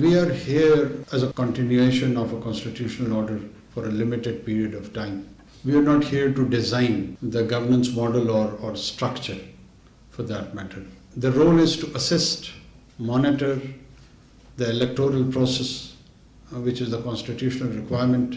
We are here as a continuation of a constitutional order for a limited period of time. We are not here to design the governance model or structure for that matter. The role is to assist, monitor the electoral process, which is the constitutional requirement.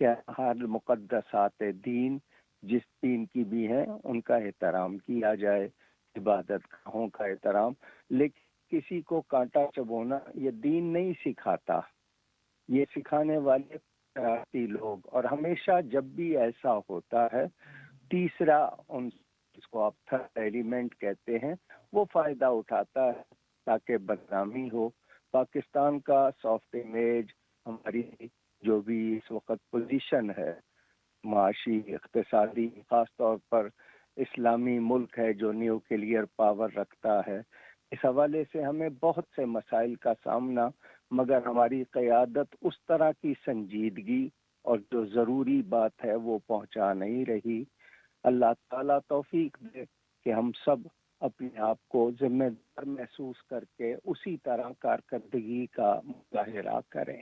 کہ ہر مقدسات دین جس دین کی بھی ہیں ان کا احترام کیا جائے، عبادت گاہوں کا احترام، لیکن کسی کو کانٹا چبونا یہ دین نہیں سکھاتا، یہ سکھانے والے شرارتی لوگ، اور ہمیشہ جب بھی ایسا ہوتا ہے تیسرا ان جس کو آپ تھرڈ ایلیمنٹ کہتے ہیں وہ فائدہ اٹھاتا ہے تاکہ بدنامی ہو۔ پاکستان کا سافٹ امیج، ہماری جو بھی اس وقت پوزیشن ہے معاشی اقتصادی، خاص طور پر اسلامی ملک ہے جو نیوکلیئر پاور رکھتا ہے، اس حوالے سے ہمیں بہت سے مسائل کا سامنا، مگر ہماری قیادت اس طرح کی سنجیدگی اور جو ضروری بات ہے وہ پہنچا نہیں رہی۔ اللہ تعالیٰ توفیق دے کہ ہم سب اپنے آپ کو ذمہ دار محسوس کر کے اسی طرح کارکردگی کا مظاہرہ کریں۔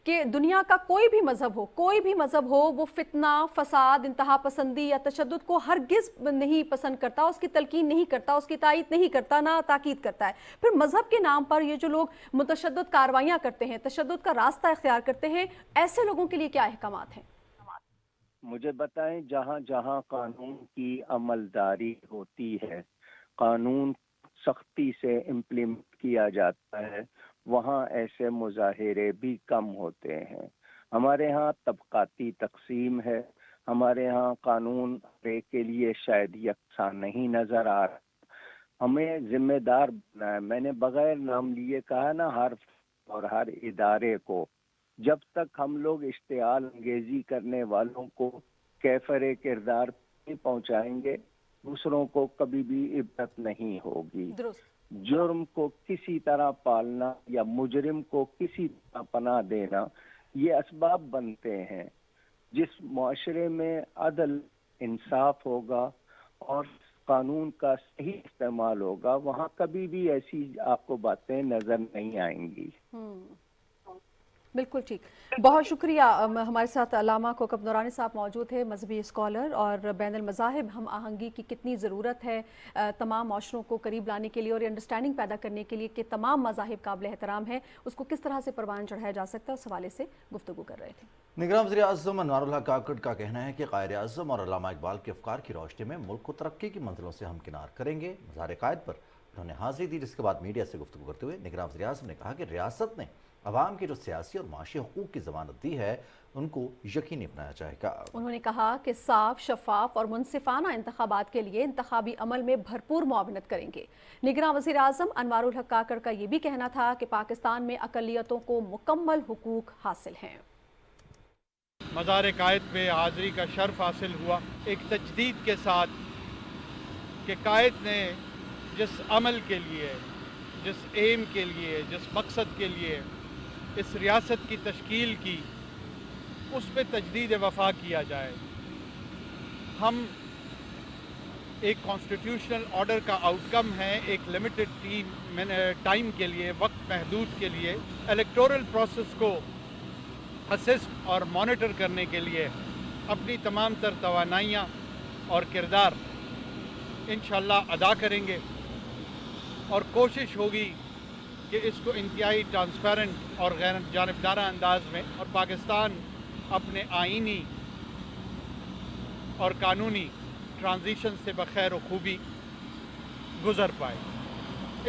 کہ دنیا کا کوئی بھی مذہب ہو وہ فتنہ، فساد، انتہا پسندی یا تشدد کو ہرگز نہیں پسند کرتا، اس کی تلقین نہیں کرتا، اس کی تائید نہیں کرتا، نہ تاکید کرتا ہے۔ پھر مذہب کے نام پر یہ جو لوگ متشدد کارروائیاں کرتے ہیں، تشدد کا راستہ اختیار کرتے ہیں، ایسے لوگوں کے لیے کیا احکامات ہیں؟ مجھے بتائیں، جہاں جہاں قانون کی عملداری ہوتی ہے، قانون سختی سے امپلیمنٹ کیا جاتا ہے، وہاں ایسے مظاہرے بھی کم ہوتے ہیں۔ ہمارے ہاں طبقاتی تقسیم ہے، ہمارے ہاں قانون کے لیے شاید یکساں نہیں نظر آ رہا۔ ہمیں ذمہ دار بننا ہے۔ میں نے بغیر نام لیے کہا نا، ہر اور ہر ادارے کو، جب تک ہم لوگ اشتعال انگیزی کرنے والوں کو کیفر کردار نہیں پہنچائیں گے، دوسروں کو کبھی بھی عبرت نہیں ہوگی۔ درست۔ جرم کو کسی طرح پالنا یا مجرم کو کسی طرح پناہ دینا، یہ اسباب بنتے ہیں۔ جس معاشرے میں عدل، انصاف ہوگا اور قانون کا صحیح استعمال ہوگا، وہاں کبھی بھی ایسی آپ کو باتیں نظر نہیں آئیں گی۔ بالکل ٹھیک، بہت شکریہ۔ ہمارے ساتھ علامہ کوکب نورانی صاحب موجود ہیں، مذہبی اسکالر، اور بین المذاہب ہم آہنگی کی کتنی ضرورت ہے تمام معاشروں کو قریب لانے کے لیے اور انڈرسٹینڈنگ پیدا کرنے کے لیے کہ تمام مذاہب قابل احترام ہیں، اس کو کس طرح سے پروان چڑھایا جا سکتا ہے، اس حوالے سے گفتگو کر رہے تھے۔ نگراں وزیر اعظم انوار الحق کاکڑ کا کہنا ہے کہ قائد اعظم اور علامہ اقبال کے افکار کی روشنی میں ملک کو ترقی کی منزلوں سے ہمکنار کریں گے۔ مزار قائد پر انہوں نے حاضری دی، جس کے بعد میڈیا سے گفتگو کرتے ہوئے نگراں وزیر اعظم نے کہا کہ ریاست نے عوام کے جو سیاسی اور معاشی حقوق کی ضمانت دی ہے ان کو یقینی بنایا جائے گا۔ انہوں نے کہا کہ صاف، شفاف اور منصفانہ انتخابات کے لیے انتخابی عمل میں بھرپور معاونت کریں گے۔ نگراں وزیر اعظم انوار الحق کاکڑ کا یہ بھی کہنا تھا کہ پاکستان میں اقلیتوں کو مکمل حقوق حاصل ہیں۔ مزار قائد پہ حاضری کا شرف حاصل ہوا، ایک تجدید کے ساتھ کہ قائد نے جس عمل کے لیے، جس ایم کے لیے، جس مقصد کے لیے اس ریاست کی تشکیل کی، اس پہ تجدید وفا کیا جائے۔ ہم ایک کانسٹیٹیوشنل آرڈر کا آؤٹ کم ہے، ایک لمیٹڈ ٹائم کے لیے، وقت محدود کے لیے الیکٹورل پروسیس کو اسسٹ اور مانیٹر کرنے کے لیے اپنی تمام تر توانائیاں اور کردار انشاءاللہ ادا کریں گے، اور کوشش ہوگی کہ اس کو انتہائی ٹرانسپیرنٹ اور غیر جانبدارانہ انداز میں، اور پاکستان اپنے آئینی اور قانونی ٹرانزیشن سے بخیر و خوبی گزر پائے۔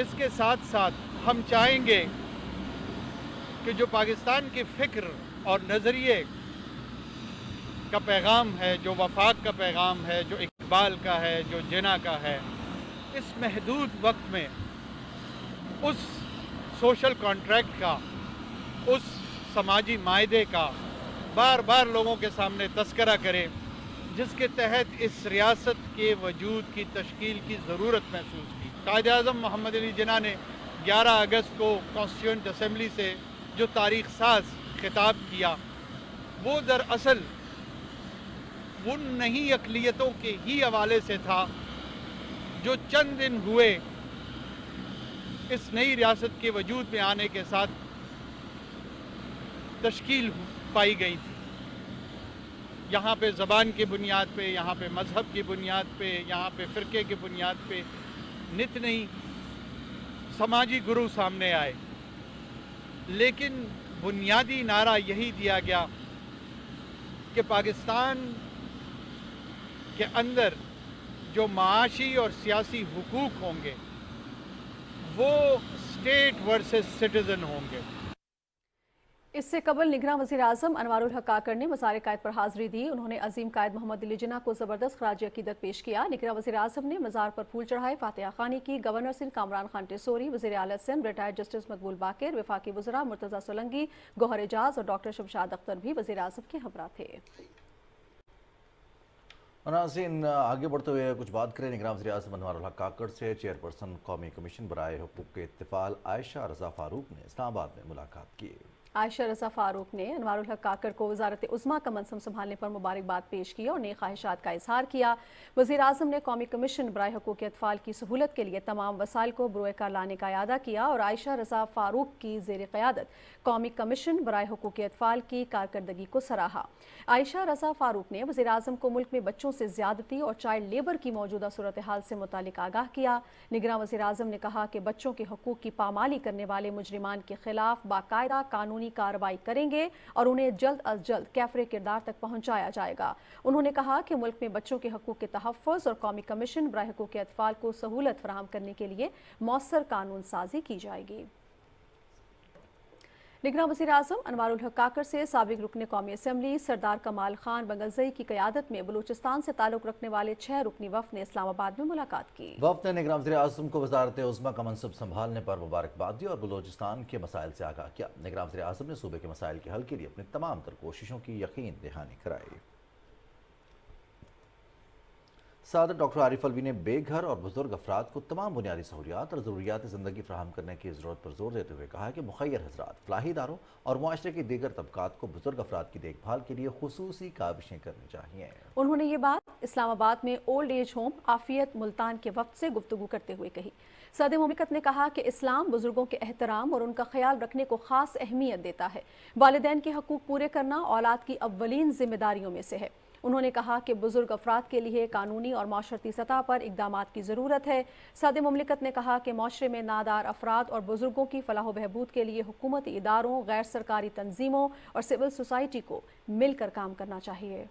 اس کے ساتھ ساتھ ہم چاہیں گے کہ جو پاکستان کی فکر اور نظریے کا پیغام ہے، جو وفاق کا پیغام ہے، جو اقبال کا ہے، جو جناح کا ہے، اس محدود وقت میں اس سوشل کانٹریکٹ کا، اس سماجی معاہدے کا بار بار لوگوں کے سامنے تذکرہ کرے، جس کے تحت اس ریاست کے وجود کی تشکیل کی ضرورت محسوس کی۔ قائد اعظم محمد علی جناح نے 11 اگست کو کانسٹیٹیوئنٹ اسمبلی سے جو تاریخ ساز خطاب کیا، وہ دراصل ان نہیں اقلیتوں کے ہی حوالے سے تھا جو چند دن ہوئے اس نئی ریاست کے وجود میں آنے کے ساتھ تشکیل پائی گئی تھی۔ یہاں پہ زبان کی بنیاد پہ، یہاں پہ مذہب کی بنیاد پہ، یہاں پہ فرقے کی بنیاد پہ نت نئی سماجی گروہ سامنے آئے، لیکن بنیادی نعرہ یہی دیا گیا کہ پاکستان کے اندر جو معاشی اور سیاسی حقوق ہوں گے وہ اسٹیٹ ورسز سٹیزن ہوں گے۔ اس سے قبل نگراں وزیر اعظم انوار الحق کاکڑ نے مزار قائد پر حاضری دی۔ انہوں نے عظیم قائد محمد علی جناح کو زبردست خراج عقیدت پیش کیا۔ نگراں وزیر اعظم نے مزار پر پھول چڑھائے، فاتحہ خوانی کی۔ گورنر سندھ کامران خان ٹیسوری، وزیر اعلیٰ سندھ ریٹائرڈ جسٹس مقبول باقر، وفاقی وزراء مرتضیٰ سولنگی، گوہر اعجاز اور ڈاکٹر شمشاد اختر بھی وزیر اعظم کے ہمراہ تھے۔ ناظرین، آگے بڑھتے ہوئے کچھ بات کریں نگراں وزیر اعظم انوار الحق کاکڑ سے چیئرپرسن قومی کمیشن برائے حقوق اطفال عائشہ رضا فاروق نے اسلام آباد میں ملاقات کی۔ عائشہ رضا فاروق نے انوار الحق کاکڑ کو وزارت عظمیٰ کا منصب سنبھالنے پر مبارکباد پیش کی اور نیک خواہشات کا اظہار کیا۔ وزیر اعظم نے قومی کمیشن برائے حقوق اطفال کی سہولت کے لیے تمام وسائل کو بروئے کار لانے کا اعادہ کیا اور عائشہ رضا فاروق کی زیر قیادت قومی کمیشن برائے حقوق اطفال کی کارکردگی کو سراہا۔ عائشہ رضا فاروق نے وزیر اعظم کو ملک میں بچوں سے زیادتی اور چائلڈ لیبر کی موجودہ صورتحال سے متعلق آگاہ کیا۔ نگراں وزیر اعظم نے کہا کہ بچوں کے حقوق کی پامالی کرنے والے مجرمان کے خلاف باقاعدہ قانونی کارروائی کریں گے اور انہیں جلد از جلد کیفر کردار تک پہنچایا جائے گا۔ انہوں نے کہا کہ ملک میں بچوں کے حقوق کے تحفظ اور قومی کمیشن برائے حقوق اطفال کو سہولت فراہم کرنے کے لیے مؤثر قانون سازی کی جائے گی۔ نگراں وزیر اعظم انوار الحق کاکڑ سے سابق رکن قومی اسمبلی سردار کمال خان بنگلزئی کی قیادت میں بلوچستان سے تعلق رکھنے والے 6 رکنی وفد نے اسلام آباد میں ملاقات کی۔ وفد نے نگراں وزیر اعظم کو وزارت عظمیٰ کا منصب سنبھالنے پر مبارکباد دی اور بلوچستان کے مسائل سے آگاہ کیا۔ نگراں وزیر اعظم نے صوبے کے مسائل کے حل کے لیے اپنی تمام تر کوششوں کی یقین دہانی کرائی۔ صدر ڈاکٹر عارف الوی نے بے گھر اور بزرگ افراد کو تمام بنیادی سہولیات اور ضروریات زندگی فراہم کرنے کی ضرورت پر زور دیتے ہوئے کہا کہ مخیر حضرات فلاحی اداروں اور معاشرے کے دیگر طبقات کو بزرگ افراد کی دیکھ بھال کے لیے خصوصی کاوشیں کرنی چاہیے۔ انہوں نے یہ بات اسلام آباد میں اولڈ ایج ہوم عافیت ملتان کے وفد سے گفتگو کرتے ہوئے کہی۔ صدر مملکت نے کہا کہ اسلام بزرگوں کے احترام اور ان کا خیال رکھنے کو خاص اہمیت دیتا ہے۔ والدین کے حقوق پورے کرنا اولاد کی اولین ذمہ داریوں میں سے ہے۔ انہوں نے کہا کہ بزرگ افراد کے لیے قانونی اور معاشرتی سطح پر اقدامات کی ضرورت ہے۔ صدر مملکت نے کہا کہ معاشرے میں نادار افراد اور بزرگوں کی فلاح و بہبود کے لیے حکومتی اداروں، غیر سرکاری تنظیموں اور سول سوسائٹی کو مل کر کام کرنا چاہیے۔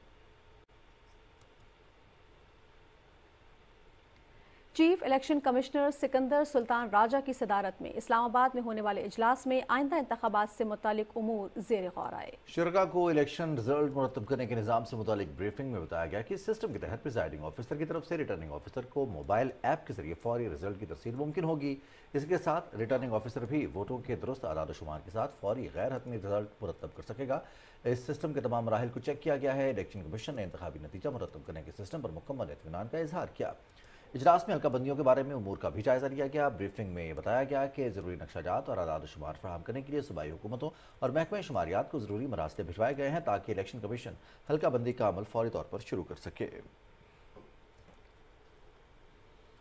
چیف الیکشن کمشنر سکندر سلطان راجہ کی صدارت میں اسلام آباد میں ہونے والے اجلاس میں آئندہ انتخابات سے متعلق امور زیر غور آئے۔ شرکاء کو الیکشن رزلٹ مرتب کرنے کے نظام سے متعلق بریفنگ میں بتایا گیا کہ اس سسٹم کے تحت پریزائڈنگ آفیسر کی طرف سے ریٹرننگ آفیسر کو موبائل ایپ کے ذریعے فوری رزلٹ کی ترسیل ممکن ہوگی۔ اس کے ساتھ ریٹرننگ آفیسر بھی ووٹوں کے درست اعداد و شمار کے ساتھ فوری غیر حتمی رزلٹ مرتب کر سکے گا۔ اس سسٹم کے تمام مراحل کو چیک کیا گیا ہے۔ الیکشن کمیشن نے انتخابی نتیجہ مرتب کرنے کے سسٹم پر مکمل اطمینان کا اظہار کیا۔ اجلاس میں حلقہ بندیوں کے بارے میں امور کا بھی جائزہ لیا گیا۔ بریفنگ میں یہ بتایا گیا کہ ضروری نقشہ جات اور اعداد و شمار فراہم کرنے کے لیے صوبائی حکومتوں اور محکمہ شماریات کو ضروری مراسلے بھجوائے گئے ہیں تاکہ الیکشن کمیشن حلقہ بندی کا عمل فوری طور پر شروع کر سکے۔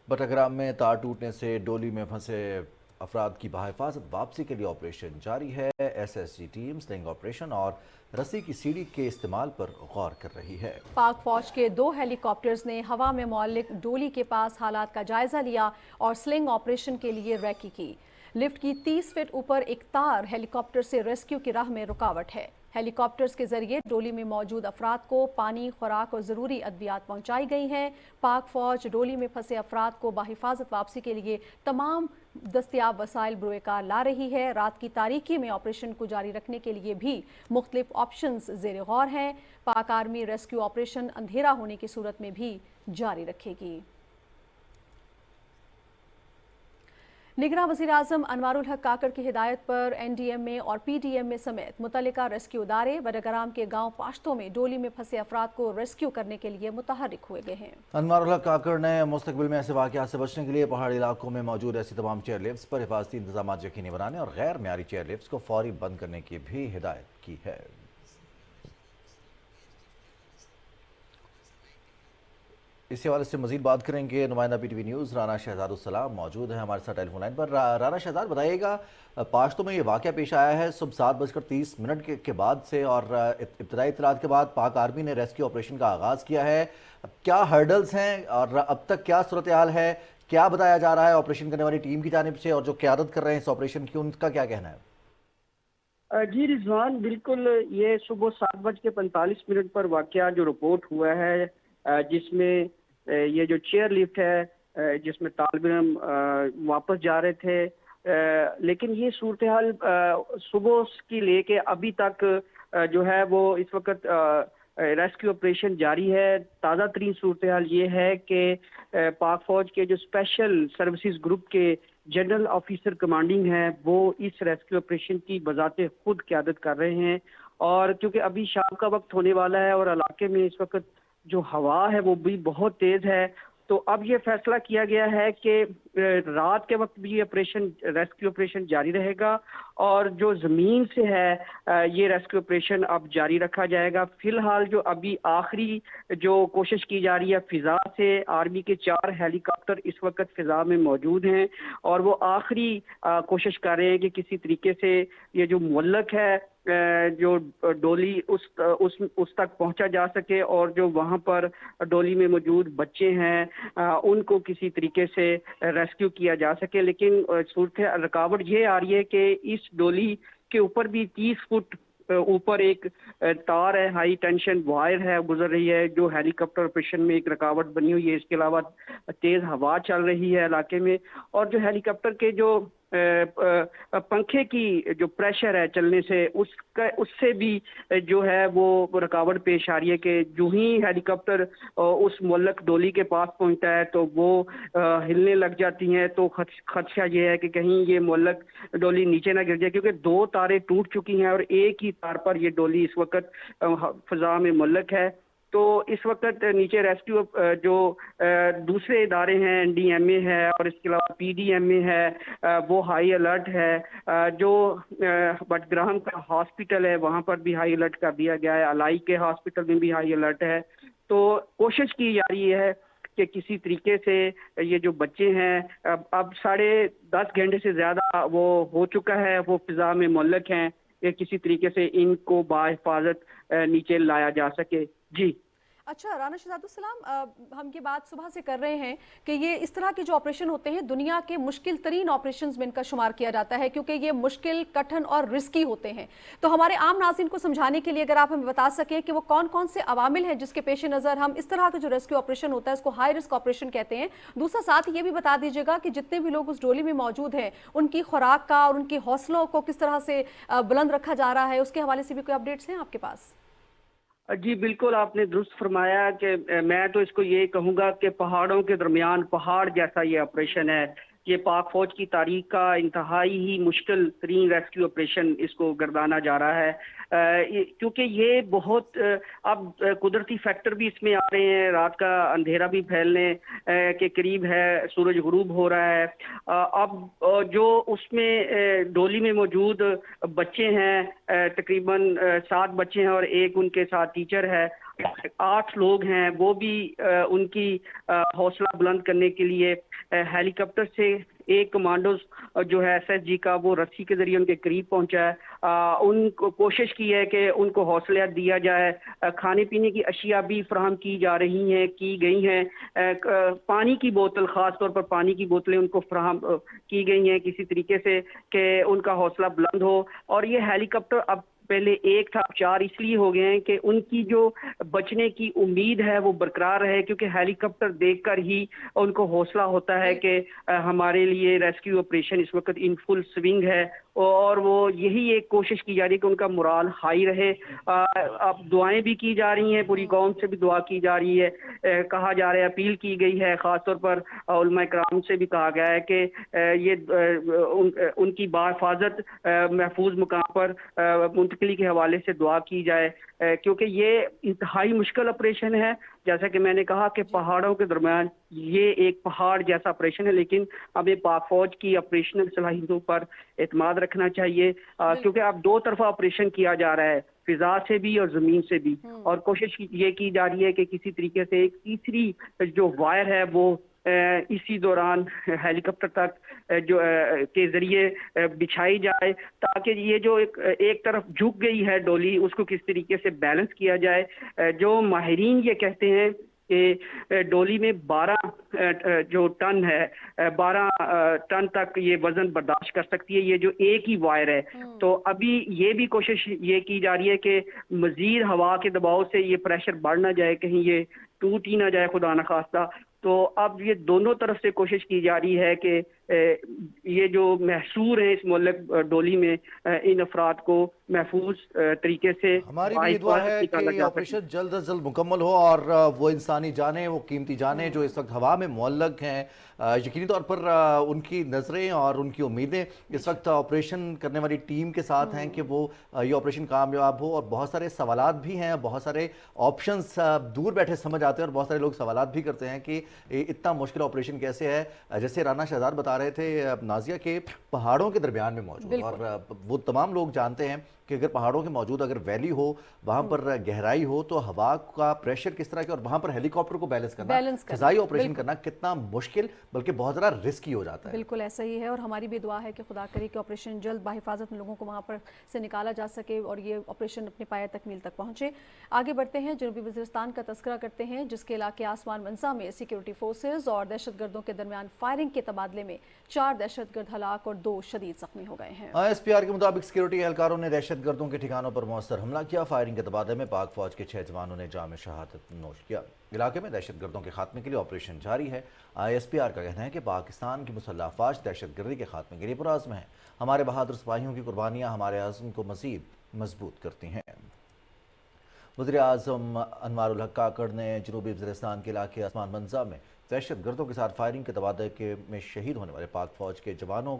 بٹاگرام میں تار ٹوٹنے سے ڈولی میں پھنسے افراد کی بحفاظت واپسی کے لیے آپریشن جاری ہے۔ S S G team sling operation اور رسی کی سیڑھی کے استعمال پر غور کر رہی ہے۔ پاک فوج کے 2 ہیلی کاپٹرز نے ہوا میں معلق ڈولی کے پاس حالات کا جائزہ لیا اور سلنگ آپریشن کے لیے ریکی کی۔ لفٹ کی 30 فٹ اوپر ایک تار ہیلی کاپٹر سے ریسکیو کی راہ میں رکاوٹ ہے۔ ہیلی کاپٹرز کے ذریعے ڈولی میں موجود افراد کو پانی، خوراک اور ضروری ادویات پہنچائی گئی ہیں۔ پاک فوج ڈولی میں پھنسے افراد کو بحفاظت واپسی کے لیے تمام دستیاب وسائل بروئے کار لا رہی ہے۔ رات کی تاریکی میں آپریشن کو جاری رکھنے کے لیے بھی مختلف آپشنز زیر غور ہیں۔ پاک آرمی ریسکیو آپریشن اندھیرا ہونے کی صورت میں بھی جاری رکھے گی۔ نگراں وزیر اعظم انوار الحق کاکڑ کی ہدایت پر این ڈی ایم اے اور پی ڈی ایم اے سمیت متعلقہ ریسکیو ادارے بٹاگرام کے گاؤں پاشتوں میں ڈولی میں پھنسے افراد کو ریسکیو کرنے کے لیے متحرک ہوئے گئے ہیں۔ انوار الحق کاکڑ نے مستقبل میں ایسے واقعات سے بچنے کے لیے پہاڑی علاقوں میں موجود ایسی تمام چیئر لفٹس پر حفاظتی انتظامات یقینی بنانے اور غیر معیاری چیئر لفٹس کو فوری بند کرنے کی بھی ہدایت کی ہے۔ اس حوالے سے مزید بات کریں گے نمائندہ P T V news Rana Shahzad السلام موجود ہیں ہمارے ساتھ ٹیلی فون لائن پر۔ رانا شہزاد بتائیے گا، پاشتوں میں یہ واقعہ پیش آیا ہے صبح 7:30 کے بعد سے اور ابتدائی اطلاعات کے بعد پاک آرمی نے ریسکیو آپریشن کا آغاز کیا ہے۔ کیا ہرڈلز ہیں اور اب تک کیا صورتحال ہے؟ کیا بتایا جا رہا ہے آپریشن کرنے والی ٹیم کی جانب سے اور جو قیادت کر رہے ہیں اس آپریشن کی، ان کا کیا کہنا ہے؟ جی رضوان، بالکل یہ صبح 7:45 پر واقعہ جو رپورٹ ہوا ہے، جس میں یہ جو چیئر لفٹ ہے جس میں طالب علم واپس جا رہے تھے، لیکن یہ صورتحال صبح کی لے کے ابھی تک جو ہے وہ اس وقت ریسکیو آپریشن جاری ہے۔ تازہ ترین صورتحال یہ ہے کہ پاک فوج کے جو اسپیشل سروسز گروپ کے جنرل آفیسر کمانڈنگ ہیں، وہ اس ریسکیو آپریشن کی بذات خود قیادت کر رہے ہیں، اور کیونکہ ابھی شام کا وقت ہونے والا ہے اور علاقے میں اس وقت جو ہوا ہے وہ بھی بہت تیز ہے، تو اب یہ فیصلہ کیا گیا ہے کہ رات کے وقت بھی یہ ریسکیو آپریشن جاری رہے گا، اور جو زمین سے ہے یہ ریسکیو آپریشن اب جاری رکھا جائے گا۔ فی الحال جو ابھی آخری جو کوشش کی جا رہی ہے فضا سے، آرمی کے 4 ہیلی کاپٹر اس وقت فضا میں موجود ہیں، اور وہ آخری کوشش کر رہے ہیں کہ کسی طریقے سے یہ جو معلق ہے جو ڈولی اس تک پہنچا جا سکے، اور جو وہاں پر ڈولی میں موجود بچے ہیں ان کو کسی طریقے سے ریسکیو کیا جا سکے۔ لیکن رکاوٹ یہ آ رہی ہے کہ اس ڈولی کے اوپر بھی 30 فٹ اوپر ایک تار ہے، ہائی ٹینشن وائر ہے گزر رہی ہے، جو ہیلی کاپٹر آپریشن میں ایک رکاوٹ بنی ہوئی ہے۔ اس کے علاوہ تیز ہوا چل رہی ہے علاقے میں، اور جو ہیلی کاپٹر کے جو پنکھے کی جو پریشر ہے چلنے سے اس سے بھی جو ہے وہ رکاوٹ پیش آ رہی ہے کہ جو ہی ہیلی کاپٹر اس معلق ڈولی کے پاس پہنچتا ہے تو وہ ہلنے لگ جاتی ہیں، تو خدشہ یہ ہے کہ کہیں یہ معلق ڈولی نیچے نہ گر جائے، کیونکہ 2 تاریں ٹوٹ چکی ہیں اور ایک ہی تار پر یہ ڈولی اس وقت فضا میں معلق ہے۔ تو اس وقت نیچے ریسکیو جو دوسرے ادارے ہیں، NDMA ہے اور اس کے علاوہ PDMA ہے، وہ ہائی الرٹ ہے۔ جو بٹگرام کا ہاسپٹل ہے وہاں پر بھی ہائی الرٹ کر دیا گیا ہے، الائی کے ہاسپٹل میں بھی ہائی الرٹ ہے۔ تو کوشش کی جا رہی ہے کہ کسی طریقے سے یہ جو بچے ہیں اب 10.5 گھنٹے سے زیادہ وہ ہو چکا ہے، وہ فضا میں معلق ہیں، کہ کسی طریقے سے ان کو بحفاظت نیچے لایا جا سکے۔ جی اچھا رانا شہزاد السلام، ہم یہ بات صبح سے کر رہے ہیں کہ یہ اس طرح کے جو آپریشن ہوتے ہیں دنیا کے مشکل ترین آپریشنز میں ان کا شمار کیا جاتا ہے، کیونکہ یہ مشکل، کٹھن اور رسکی ہوتے ہیں۔ تو ہمارے عام ناظرین کو سمجھانے کے لیے اگر آپ ہمیں بتا سکیں کہ وہ کون کون سے عوامل ہیں جس کے پیش نظر ہم اس طرح کا جو ریسکیو آپریشن ہوتا ہے اس کو ہائی رسک آپریشن کہتے ہیں۔ دوسرا ساتھ یہ بھی بتا دیجیے گا کہ جتنے بھی لوگ اس ڈولی میں موجود ہیں ان کی خوراک کا اور ان کی حوصلوں کو کس طرح سے بلند رکھا جا رہا ہے، اس کے حوالے سے بھی کوئی اپڈیٹس ہیں آپ کے پاس؟ جی بالکل، آپ نے درست فرمایا کہ میں تو اس کو یہ کہوں گا کہ پہاڑوں کے درمیان پہاڑ جیسا یہ آپریشن ہے۔ یہ پاک فوج کی تاریخ کا انتہائی ہی مشکل ترین ریسکیو آپریشن اس کو گردانا جا رہا ہے، کیونکہ یہ بہت اب قدرتی فیکٹر بھی اس میں آ رہے ہیں، رات کا اندھیرا بھی پھیلنے کے قریب ہے، سورج غروب ہو رہا ہے۔ اب جو اس میں ڈولی میں موجود بچے ہیں، تقریباً 7 بچے ہیں اور ایک ان کے ساتھ ٹیچر ہے، 8 لوگ ہیں، وہ بھی ان کی حوصلہ بلند کرنے کے لیے ہیلی کاپٹر سے ایک کمانڈوز جو ہے SSG کا وہ رسی کے ذریعے ان کے قریب پہنچا ہے۔ ان کو کوشش کی ہے کہ ان کو حوصلہ دیا جائے، کھانے پینے کی اشیاء بھی فراہم کی جا رہی ہیں، کی گئی ہیں، پانی کی بوتل، خاص طور پر پانی کی بوتلیں ان کو فراہم کی گئی ہیں کسی طریقے سے کہ ان کا حوصلہ بلند ہو۔ اور یہ ہیلی کاپٹر اب پہلے 1 تھا، 4 اس لیے ہو گئے ہیں کہ ان کی جو بچنے کی امید ہے وہ برقرار رہے، کیونکہ ہیلی کاپٹر دیکھ کر ہی ان کو حوصلہ ہوتا ہے کہ ہمارے لیے ریسکیو آپریشن اس وقت ان فل سوئنگ ہے، اور وہ یہی ایک کوشش کی جا رہی ہے کہ ان کا morale ہائی رہے۔ اب دعائیں بھی کی جا رہی ہیں، پوری قوم سے بھی دعا کی جا رہی ہے، کہا جا رہا ہے، اپیل کی گئی ہے، خاص طور پر علماء کرام سے بھی کہا گیا ہے کہ یہ ان کی بحفاظت محفوظ مقام پر منتقلی کے حوالے سے دعا کی جائے، کیونکہ یہ انتہائی مشکل آپریشن ہے۔ جیسا کہ میں نے کہا کہ پہاڑوں کے درمیان یہ ایک پہاڑ جیسا آپریشن ہے، لیکن ہمیں پاک فوج کی آپریشنل صلاحیتوں پر اعتماد رکھنا چاہیے، کیونکہ اب 2 طرفہ آپریشن کیا جا رہا ہے، فضا سے بھی اور زمین سے بھی، اور کوشش یہ کی جا رہی ہے کہ کسی طریقے سے ایک تیسری جو وائر ہے وہ اسی دوران ہیلی کاپٹر تک جو کے ذریعے بچھائی جائے، تاکہ یہ جو ایک طرف جھک گئی ہے ڈولی اس کو کس طریقے سے بیلنس کیا جائے۔ جو ماہرین یہ کہتے ہیں کہ ڈولی میں 12 جو ٹن ہے 12 ٹن تک یہ وزن برداشت کر سکتی ہے، یہ جو ایک ہی وائر ہے. تو ابھی یہ بھی کوشش یہ کی جا رہی ہے کہ مزید ہوا کے دباؤ سے یہ پریشر بڑھ نہ جائے، کہیں یہ ٹوٹ ہی نہ جائے خدا نخواستہ. تو اب یہ دونوں طرف سے کوشش کی جا رہی ہے کہ یہ جو محصور ہیں اس ملک ڈولی میں ان افراد کو محفوظ طریقے سے ہماری بھی یہ دعا ہے کہ یہ آپریشن جلد از جلد مکمل ہو اور وہ انسانی جانیں، وہ قیمتی جانیں جو اس وقت ہوا میں معلق ہیں، یقینی طور پر ان کی نظریں اور ان کی امیدیں اس وقت آپریشن کرنے والی ٹیم کے ساتھ ہیں کہ وہ یہ آپریشن کامیاب ہو. اور بہت سارے سوالات بھی ہیں، بہت سارے آپشنز دور بیٹھے سمجھ آتے ہیں اور بہت سارے لوگ سوالات بھی کرتے ہیں کہ اتنا مشکل آپریشن کیسے ہے. جیسے رانا شہزاد بتا رہے تھے نازیہ کے پہاڑوں کے درمیان میں موجود، اور وہ تمام لوگ جانتے ہیں کہ اگر پہاڑوں کے موجود اگر ویلی ہو، وہاں پر گہرائی ہو، تو ہوا کا پریشر کس طرح کے، اور وہاں پر ہیلی کاپٹر کو بیلنس کرنا، فضائی آپریشن کرنا کتنا مشکل بلکہ بہت زیادہ رسکی ہو جاتا ہے. بالکل ایسا ہی ہے، اور ہماری بھی دعا ہے کہ خدا کرے کہ آپریشن جلد بحفاظت لوگوں کو وہاں پر سے نکالا جا سکے اور یہ آپریشن اپنے پایہ تکمیل تک پہنچے. آگے بڑھتے ہیں، جنوبی وزیرستان کا تذکرہ کرتے ہیں جس کے علاقے آسمان منزا میں سیکیورٹی فورسز اور دہشت گردوں کے درمیان فائرنگ کے تبادلے میں 4 دہشت گرد ہلاک اور 2 شدید زخمی ہو گئے ہیں. ISPR کے مطابق سیکیورٹی اہلکاروں نے دہشت گردوں کے ٹھکانوں پر مؤثر حملہ کیا. فائرنگ کے تبادلے میں پاک فوج کے 6 جوانوں نے جام شہادت نوش کیا. علاقے میں دہشت گردوں کے خاتمے کے لیے آپریشن جاری ہے. ISPR کا کہنا ہے کہ پاکستان کی مسلح افواج دہشت گردی کے خاتمے کے لیے پرعزم ہیں. ہمارے بہادر سپاہیوں کی قربانیاں ہمارے عزم کو مزید مضبوط کرتی ہیں. وزیر اعظم انوار الحق کاکڑ نے جنوبی وزیرستان کے علاقے آسمان منزا میں دہشت گردوں کے ساتھ فائرنگ کے تبادلے میں شہید ہونے والے پاک فوج کے جوانوں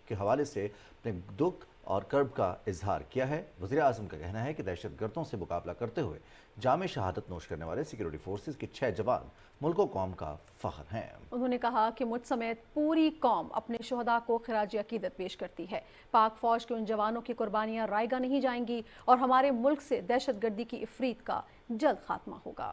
کے حوالے سے اپنے دکھ اور کرب کا اظہار کیا ہے. وزیر اعظم کا کہنا ہے کہ دہشت گردوں سے مقابلہ کرتے ہوئے جام شہادت نوش کرنے والے سیکیورٹی فورسز کے 6 جوان ملک و قوم کا فخر ہیں. انہوں نے کہا کہ مجھ سمیت پوری قوم اپنے شہداء کو خراج عقیدت پیش کرتی ہے. پاک فوج کے ان جوانوں کی قربانیاں رائیگاں نہیں جائیں گی اور ہمارے ملک سے دہشت گردی کی افریت کا جلد خاتمہ ہوگا.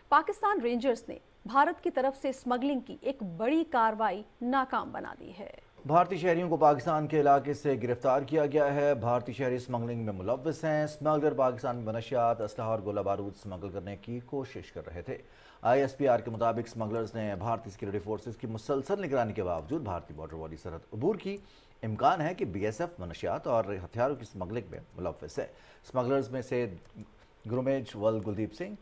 پاکستان رینجرز نے بھارت کی طرف سے اسمگلنگ کی ایک بڑی کارروائی ناکام بنا دی ہے. بھارتی شہریوں کو پاکستان کے علاقے سے گرفتار کیا گیا ہے. بھارتی شہری اسمگلنگ میں ملوث ہیں. اسمگلر پاکستان میں منشیات، اسلحہ اور گولہ بارود اسمگل کرنے کی کوشش کر رہے تھے. ISPR کے مطابق اسمگلرز نے بھارتی سیکیورٹی فورسز کی مسلسل نگرانی کے باوجود بھارتی بارڈر والی سرحد عبور کی. امکان ہے کہ BSF منشیات اور ہتھیاروں کی اسمگلنگ میں ملوث ہے. اسمگلرز میں سے گرومیج ولد گلدیپ سنگھ،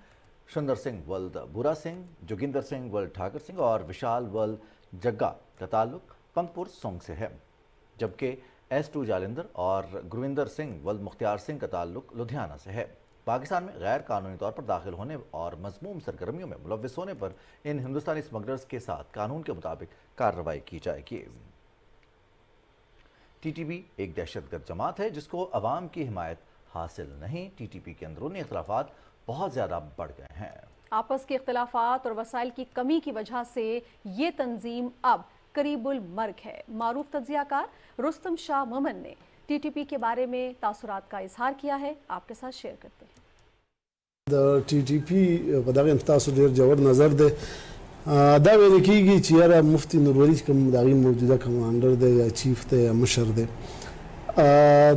سندر سنگھ ولد بورا سنگھ، جوگندر سنگھ ولد ٹھاکر سنگھ اور وشال ولد جگا کا تعلق پنگپور سونگ سے ہے، جبکہ S2 جالندر اور گرویندر سنگھ ولد مختار سنگھ کا تعلق لدھیانہ سے ہے. پاکستان میں غیر قانونی طور پر داخل ہونے اور مذموم سرگرمیوں میں ملوث ہونے پر ان ہندوستانی اسمگلرز کے ساتھ قانون کے مطابق کارروائی کی جائے گی. TTP ایک دہشت گرد جماعت ہے جس کو عوام کی حمایت حاصل نہیں. TTP کے اندرونی اختلافات بہت زیادہ بڑھ گئے ہیں. آپس کے اختلافات اور وسائل کی کمی کی وجہ سے یہ تنظیم اب قریب المرگ ہے. معروف تجزیہ کار رستم شاہ مومن نے TTP کے بارے میں تاثرات کا اظہار کیا ہے. آپ کے ساتھ شیئر کرتے ہیں. TTP په دغه تاسو ډیر جوړ نظر دی. دا ویل کېږي چې یاره مفتي نورولي کوم دغه موجوده کمانډر دی یا چیف دی یا مشر دی،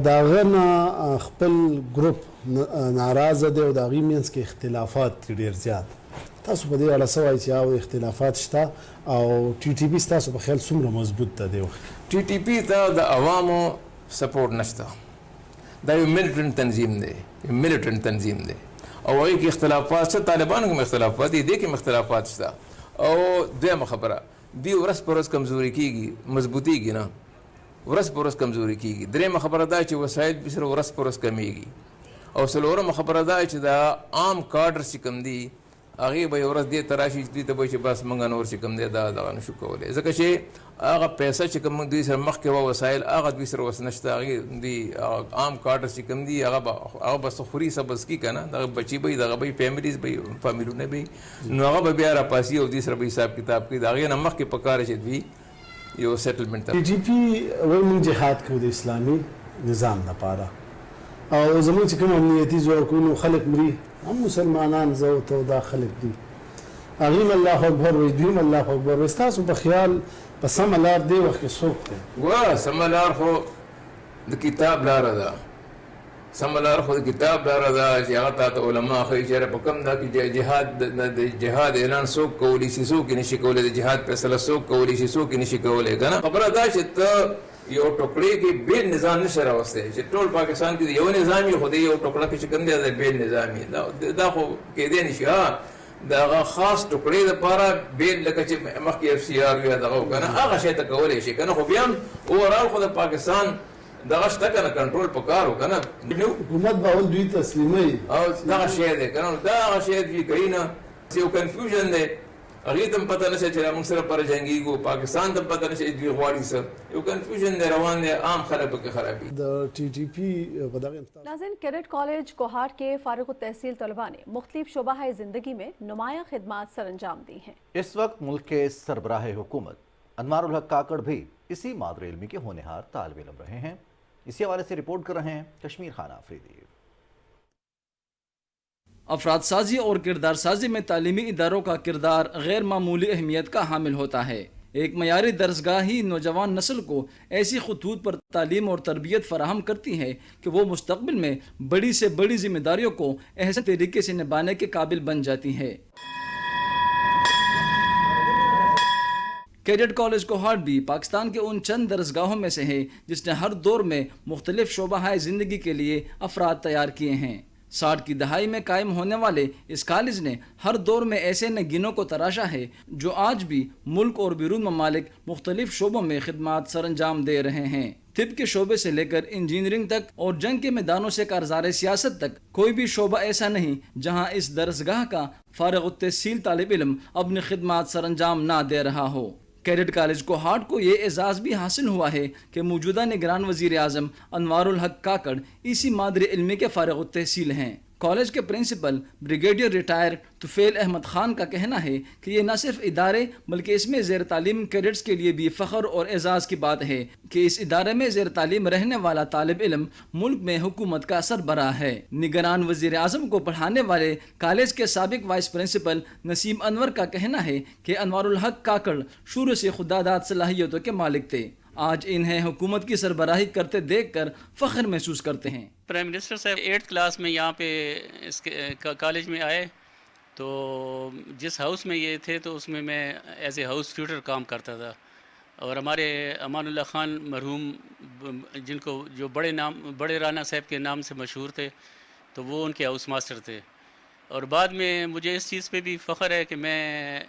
دغه نه خپل ګروپ ناراضه دی او د هغې منځ کې اختلافات ډیر زیات. تاسو په دې اړه څه وایئ چې هغه اختلافات شته او TTP ستاسو په خیال څومره مضبوط ده دی وخت؟ TTP ته د عوامو سپورټ نشته. دا یو ملیټنټ تنظیم دی، یو ملیټنټ تنظیم دی او هغې کې اختلافات شته. طالبانو کې اختلافات دي، دې کې اختلافات شته. او دویمه خبره، دوی ورځ په ورځ کمزوري کېږي، مضبوطېږي نه، ورځ په ورځ کمزوري کېږي. درېیمه خبره دا چې وسایل به سره ورځ په ورځ کمیږي. او څلورمه خبره دا چې د عام کاډر چې کوم دي هغې به یو ورځ دې ته راشي چې دوی ته به چې بس موږ نور چې کوم دی دا دغه نشو کولی، ځکه چې هغه پیسه چې کوم دوی سره مخکې وه وسایل هغه دوی سره اوس نشته. هغې دوی عام کاډر چې کوم دي هغه به څه خوري څه بس کي که نه، دغه بچي به وي، دغه به وي، فیملیز به وي، فامیلونه به وي، نو هغه به بیا راپاسي او دوی سره به حساب کتاب کوي. د هغې نه مخکې په کار چې دوی یو سیټلمنټ ته TTP وایي موږ جهاد کوو د اسلامي نظام لپاره او زموږ چې کوم امنیتي ځواکونو خلک مري، هم مسلمانان زه او ته دا خلک دي، هغوی هم الله اکبر وایي، دوی هم الله اکبر وایي. ستاسو په خیال په سمه لار دې وخت کې څوک دی؟ ګوره سمه لار خو د کتاب لاره ده سملار خود کتاب دار دا چې هغه ته علما خو چې په کوم دا کې جهاد اعلان څوک کولی شي څوک نشي کولی د جهاد فیصله څوک کولی شي څوک نشي کولی کنه خبره دا چې ته یو ټوکړی کې بیل نظام نشه راوسته چې ټول پاکستان کې یو نظامي خو دی یو ټوکړه کې چې کوم دی د بیل نظامي دا خو کې دی نشي دا خاص ټوکړی د پاره بیل لکه چې مخکې اف سی آر یا دغه کنه هغه شی ته کولی شي کنه خو بیا اورال خو د پاکستان دغه شته کنه کنټرول پکارو کنه حکومت باول دوی تسلیمي او دغه شی دی کنه دا شی دی کینه یو کنفیوژن دی هغه ته پته نشي چې موږ سره پر جنگيږو پاکستان ته پته نشي دوی غواړي څه یو کنفیوژن دی روان دی عام خلک پکې خرابي د ټي ټي پی په دغه ناظرین کیڈٹ کالج کوہاٹ کے فارغ التحصیل طلباء نے مختلف شعبہ زندگی میں نمایاں خدمات سر انجام دی ہیں. اس وقت ملک کے سربراہ حکومت انوار الحق کاکڑ بھی اسی مادر علمی کے ہونہار طالب علم رہے ہیں. اسی حوالے سے رپورٹ کر رہے ہیں کشمیر خان آفریدی. افراد سازی اور کردار سازی میں تعلیمی اداروں کا کردار غیر معمولی اہمیت کا حامل ہوتا ہے. ایک معیاری درسگاہ ہی نوجوان نسل کو ایسی خطوط پر تعلیم اور تربیت فراہم کرتی ہے کہ وہ مستقبل میں بڑی سے بڑی ذمہ داریوں کو احسن طریقے سے نبھانے کے قابل بن جاتی ہے. کیڈٹ کالج کوہاٹ بھی پاکستان کے ان چند درسگاہوں میں سے ہے جس نے ہر دور میں مختلف شعبہ زندگی کے لیے افراد تیار کیے ہیں. 60 کی دہائی میں قائم ہونے والے اس کالج نے ہر دور میں ایسے نگینوں کو تراشا ہے جو آج بھی ملک اور بیرون ممالک مختلف شعبوں میں خدمات سر انجام دے رہے ہیں. طب کے شعبے سے لے کر انجینئرنگ تک اور جنگ کے میدانوں سے کارزار سیاست تک کوئی بھی شعبہ ایسا نہیں جہاں اس درسگاہ کا فارغ التحصیل طالب علم اپنی خدمات سر انجام نہ دے رہا ہو. کیڈٹ کالج کوہاٹ کو یہ اعزاز بھی حاصل ہوا ہے کہ موجودہ نگران وزیر اعظم انوار الحق کاکڑ اسی مادری علمی کے فارغ التحصیل ہیں. کالج کے پرنسپل بریگیڈیئر ریٹائر طفیل احمد خان کا کہنا ہے کہ یہ نہ صرف ادارے بلکہ اس میں زیر تعلیم کیڈٹس کے لیے بھی فخر اور اعزاز کی بات ہے کہ اس ادارے میں زیر تعلیم رہنے والا طالب علم ملک میں حکومت کا سربراہ ہے. نگران وزیر اعظم کو پڑھانے والے کالج کے سابق وائس پرنسپل نسیم انور کا کہنا ہے کہ انوار الحق کاکڑ شروع سے خداداد صلاحیتوں کے مالک تھے. آج انہیں حکومت کی سربراہی کرتے دیکھ کر فخر محسوس کرتے ہیں. پرائم منسٹر صاحب 8th کلاس میں یہاں پہ اس کالج میں آئے تو جس ہاؤس میں یہ تھے تو اس میں ایز اے ہاؤس ٹیوٹر کام کرتا تھا. اور ہمارے امان اللہ خان مرحوم جن کو جو بڑے رانا صاحب کے نام سے مشہور تھے تو وہ ان کے ہاؤس ماسٹر تھے. اور بعد میں مجھے اس چیز پہ بھی فخر ہے کہ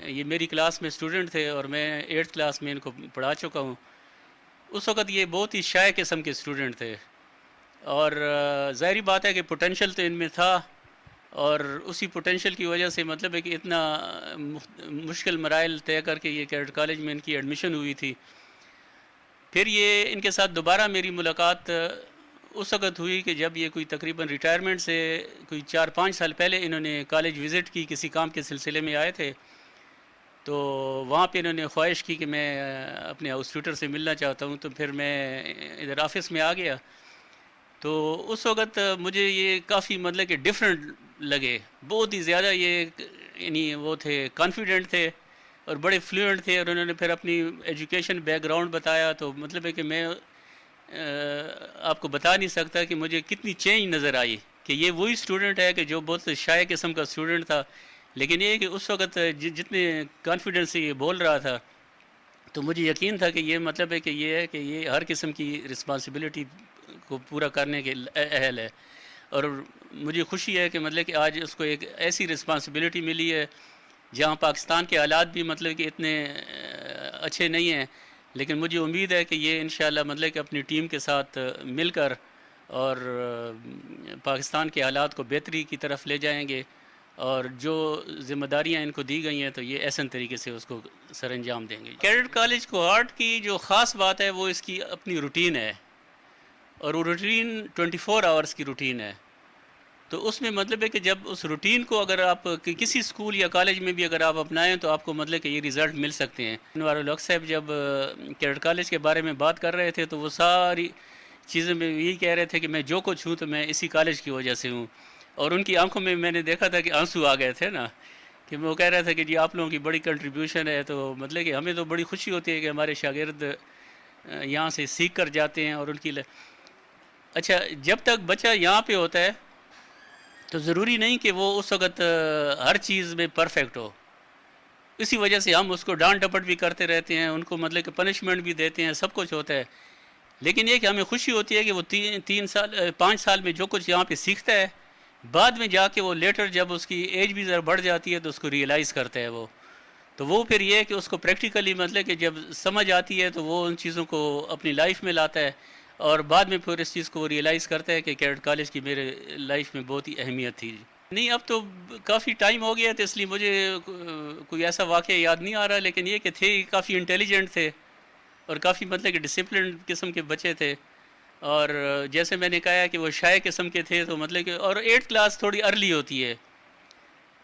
یہ میری کلاس میں اسٹوڈنٹ تھے اور میں 8th کلاس میں ان کو پڑھا چکا ہوں. اس وقت یہ بہت ہی شائع قسم کے اسٹوڈنٹ تھے اور ظاہری بات ہے کہ پوٹینشیل تو ان میں تھا اور اسی پوٹینشیل کی وجہ سے مطلب ہے کہ اتنا مشکل مراحل طے کر کے یہ کیڈٹ کالج میں ان کی ایڈمیشن ہوئی تھی. پھر یہ ان کے ساتھ دوبارہ میری ملاقات اس وقت ہوئی کہ جب یہ کوئی تقریباً ریٹائرمنٹ سے کوئی 4-5 سال پہلے انہوں نے کالج وزٹ کی کسی کام کے سلسلے میں آئے تھے. تو وہاں پہ انہوں نے خواہش کی کہ میں اپنے ہاؤس ٹیوٹر سے ملنا چاہتا ہوں. تو پھر میں ادھر آفس میں آ گیا تو اس وقت مجھے یہ کافی مطلب کہ ڈفرینٹ لگے. بہت ہی زیادہ یہ یعنی وہ تھے کانفیڈنٹ تھے اور بڑے فلوئنٹ تھے اور انہوں نے پھر اپنی ایجوکیشن بیک گراؤنڈ بتایا. تو مطلب ہے کہ میں آپ کو بتا نہیں سکتا کہ مجھے کتنی چینج نظر آئی کہ یہ وہی اسٹوڈنٹ ہے کہ جو بہت شائع قسم کا اسٹوڈنٹ تھا. لیکن یہ کہ اس وقت جتنے کانفیڈنس سے یہ بول رہا تھا تو مجھے یقین تھا کہ یہ مطلب ہے کہ یہ ہر قسم کی رسپانسبلٹی کو پورا کرنے کے اہل ہے. اور مجھے خوشی ہے کہ مطلب کہ آج اس کو ایک ایسی رسپانسبلٹی ملی ہے جہاں پاکستان کے حالات بھی مطلب کہ اتنے اچھے نہیں ہیں. لیکن مجھے امید ہے کہ یہ انشاءاللہ مطلب کہ اپنی ٹیم کے ساتھ مل کر اور پاکستان کے حالات کو بہتری کی طرف لے جائیں گے اور جو ذمہ داریاں ان کو دی گئی ہیں تو یہ احسن طریقے سے اس کو سر انجام دیں گے. کیڈٹ کالج کوہاٹ کی جو خاص بات ہے وہ اس کی اپنی روٹین ہے اور وہ روٹین 24 آورس کی روٹین ہے. تو اس میں مطلب ہے کہ جب اس روٹین کو اگر آپ کسی اسکول یا کالج میں بھی اگر آپ اپنائیں تو آپ کو مطلب کہ یہ رزلٹ مل سکتے ہیں. انوار الحق صاحب جب کیڈٹ کالج کے بارے میں بات کر رہے تھے تو وہ ساری چیزیں میں یہی کہہ رہے تھے کہ میں جو کچھ ہوں تو میں اسی کالج کی وجہ سے ہوں. اور ان کی آنکھوں میں نے دیکھا تھا کہ آنسو آ گئے تھے نا کہ وہ کہہ رہے تھے کہ جی آپ لوگوں کی بڑی کنٹریبیوشن ہے. تو مطلب کہ ہمیں تو بڑی خوشی ہوتی ہے کہ ہمارے شاگرد یہاں سے سیکھ کر جاتے ہیں اور ان کی اچھا جب تک بچہ یہاں پہ ہوتا ہے تو ضروری نہیں کہ وہ اس وقت ہر چیز میں پرفیکٹ ہو. اسی وجہ سے ہم اس کو ڈانٹ ڈپٹ بھی کرتے رہتے ہیں, ان کو مطلب کہ پنشمنٹ بھی دیتے ہیں, سب کچھ ہوتا ہے. لیکن یہ کہ ہمیں خوشی ہوتی ہے کہ وہ 5 سال میں جو کچھ یہاں پہ سیکھتا ہے, بعد میں جا کے وہ لیٹر جب اس کی ایج بھی ذرا بڑھ جاتی ہے تو اس کو ریئلائز کرتا ہے وہ. تو وہ پھر یہ ہے کہ اس کو پریکٹیکلی مطلب کہ جب سمجھ آتی ہے تو وہ ان چیزوں کو اپنی لائف میں لاتا ہے, اور بعد میں پھر اس چیز کو وہ ریئلائز کرتا ہے کہ کیڈٹ کالج کی میرے لائف میں بہت ہی اہمیت تھی. نہیں اب تو کافی ٹائم ہو گیا تو اس لیے مجھے کوئی ایسا واقعہ یاد نہیں آ رہا, لیکن یہ کہ تھے کافی انٹیلیجنٹ تھے اور کافی مطلب کہ ڈسپلن قسم کے بچے تھے. اور جیسے میں نے کہا کہ وہ شائع قسم کے تھے, تو مطلب کہ اور 8th کلاس تھوڑی ارلی ہوتی ہے,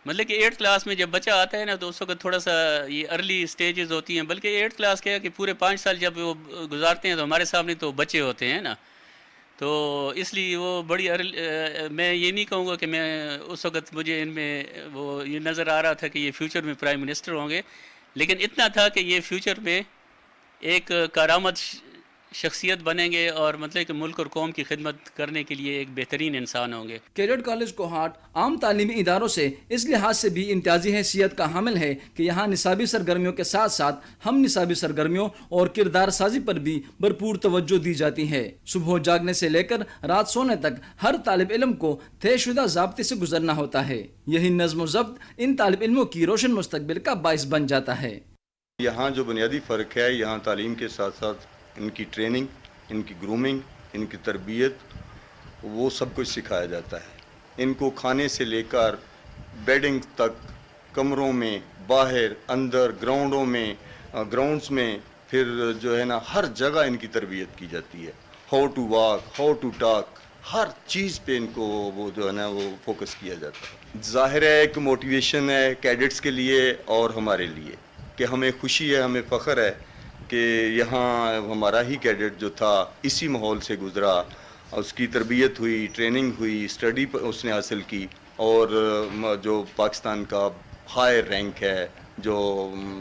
مطلب کہ 8th کلاس میں جب بچہ آتا ہے نا تو اس وقت تھوڑا سا یہ ارلی سٹیجز ہوتی ہیں. بلکہ 8th کلاس کیا ہے کہ پورے 5 سال جب وہ گزارتے ہیں تو ہمارے سامنے تو بچے ہوتے ہیں نا, تو اس لیے وہ بڑی میں یہ نہیں کہوں گا کہ میں اس وقت مجھے ان میں وہ یہ نظر آ رہا تھا کہ یہ فیوچر میں پرائم منسٹر ہوں گے, لیکن اتنا تھا کہ یہ فیوچر میں ایک کارآمد شخصیت بنیں گے اور مطلب کہ ملک اور قوم کی خدمت کرنے کے لیے ایک بہترین انسان ہوں گے. کیڈٹ کالج کوہاٹ عام تعلیمی اداروں سے اس لحاظ سے بھی امتیازی حیثیت کا حامل ہے کہ یہاں نصابی سرگرمیوں کے ساتھ ساتھ ہم نصابی سرگرمیوں اور کردار سازی پر بھی بھرپور توجہ دی جاتی ہے. صبح جاگنے سے لے کر رات سونے تک ہر طالب علم کو طے شدہ ضابطے سے گزرنا ہوتا ہے. یہی نظم و ضبط ان طالب علموں کی روشن مستقبل کا باعث بن جاتا ہے. یہاں جو بنیادی فرق ہے, یہاں تعلیم کے ساتھ ساتھ ان کی ٹریننگ, ان کی گرومنگ, ان کی تربیت, وہ سب کچھ سکھایا جاتا ہے. ان کو کھانے سے لے کر بیڈنگ تک, کمروں میں, باہر, اندر, گراؤنڈز میں پھر جو ہے نا ہر جگہ ان کی تربیت کی جاتی ہے. How to walk, how to talk, ہر چیز پہ ان کو وہ جو ہے نا وہ فوکس کیا جاتا ہے. ظاہر ہے ایک موٹیویشن ہے کیڈٹس کے لیے اور ہمارے لیے کہ ہمیں خوشی ہے, ہمیں فخر ہے کہ یہاں ہمارا ہی کیڈٹ جو تھا اسی ماحول سے گزرا, اس کی تربیت ہوئی, ٹریننگ ہوئی, اسٹڈی اس نے حاصل کی, اور جو پاکستان کا ہائی رینک ہے, جو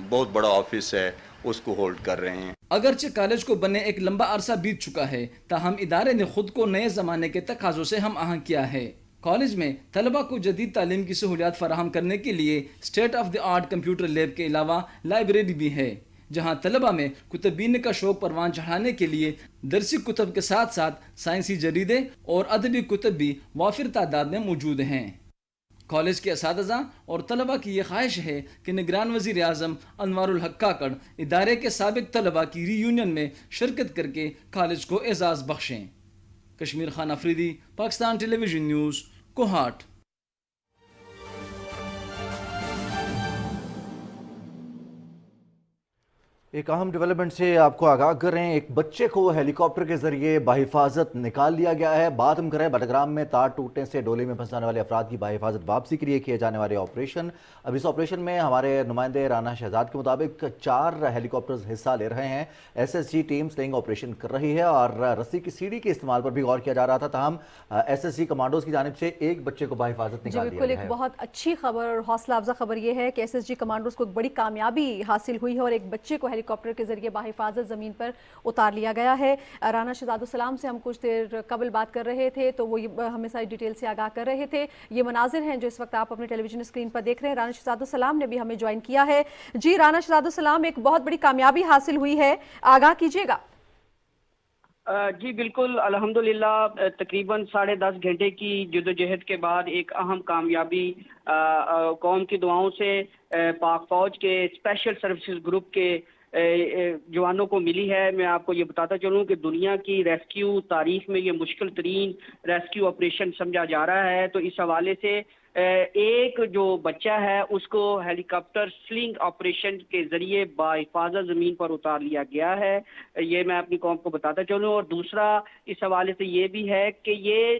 بہت بڑا آفس ہے, اس کو ہولڈ کر رہے ہیں. اگرچہ کالج کو بنے ایک لمبا عرصہ بیت چکا ہے, تاہم ادارے نے خود کو نئے زمانے کے تقاضوں سے ہم آہنگ کیا ہے. کالج میں طلبہ کو جدید تعلیم کی سہولیات فراہم کرنے کے لیے state of the art computer lab کے علاوہ لائبریری بھی ہے, جہاں طلبہ میں کتب بینی کا شوق پروان چڑھانے کے لیے درسی کتب کے ساتھ ساتھ سائنسی جریدے اور ادبی کتب بھی وافر تعداد میں موجود ہیں. کالج کے اساتذہ اور طلبہ کی یہ خواہش ہے کہ نگران وزیر اعظم انوار الحق کاکڑ ادارے کے سابق طلبہ کی ری یونین میں شرکت کر کے کالج کو اعزاز بخشیں. کشمیر خان افریدی, پاکستان ٹیلی ویژن نیوز, کوہاٹ. ایک اہم ڈیولپمنٹ سے آپ کو آگاہ کر رہے ہیں. ایک بچے کو ہیلی کاپٹر کے ذریعے بحفاظت نکال لیا گیا ہے. بات ہم کر رہے ہیں بٹگرام میں تار ٹوٹنے سے ڈولے میں پھنسانے والے افراد کی بحفاظت واپسی کے لیے کیے جانے والے آپریشن. اب اس آپریشن میں ہمارے نمائندے رانا شہزاد کے مطابق 4 ہیلی کاپٹرز حصہ لے رہے ہیں. S S G team sling operation کر رہی ہے اور رسی کی سیڑھی کے استعمال پر بھی غور کیا جا رہا تھا. تاہم ایس ایس جی کمانڈوز کی جانب سے ایک بچے کو بحفاظت نکال لیا بالکل گیا ہے. ایک بہت اچھی خبر اور حوصلہ افزا خبر یہ ہے کہ ایس ایس جی کمانڈوز کو ایک بڑی کامیابی حاصل ہوئی ہے اور ایک بچے کو ہیلی کاپٹر کے ذریعے حفاظت زمین پر اتار لیا گیا ہے. رانا شہزاد السلام سے ہم کچھ دیر قبل بات کر رہے تھے تو وہ ہمیں ساری ڈیٹیل سے آگاہ کر رہے تھے. یہ مناظر ہیں جو اس وقت آپ اپنے ٹیلی ویژن اسکرین پر دیکھ رہے ہیں. رانا شہزاد السلام نے بھی ہمیں جوائن کیا ہے. جی رانا شہزاد السلام, ایک بہت بڑی کامیابی حاصل ہوئی ہے, آگاہ کیجیے گا. جی بالکل, الحمدللہ تقریباً 10.5 گھنٹے کی جدوجہد کے بعد ایک اہم کامیابی قوم کی دعاؤں سے پاک فوج کے اسپیشل سروسز گروپ کے جوانوں کو ملی ہے. میں آپ کو یہ بتاتا چلوں کہ دنیا کی ریسکیو تاریخ میں یہ مشکل ترین ریسکیو آپریشن سمجھا جا رہا ہے. تو اس حوالے سے ایک جو بچہ ہے اس کو ہیلی کاپٹر سلنگ آپریشن کے ذریعے بحفاظت زمین پر اتار لیا گیا ہے. یہ میں اپنی قوم کو بتاتا چلوں. اور دوسرا اس حوالے سے یہ بھی ہے کہ یہ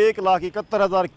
1,71,000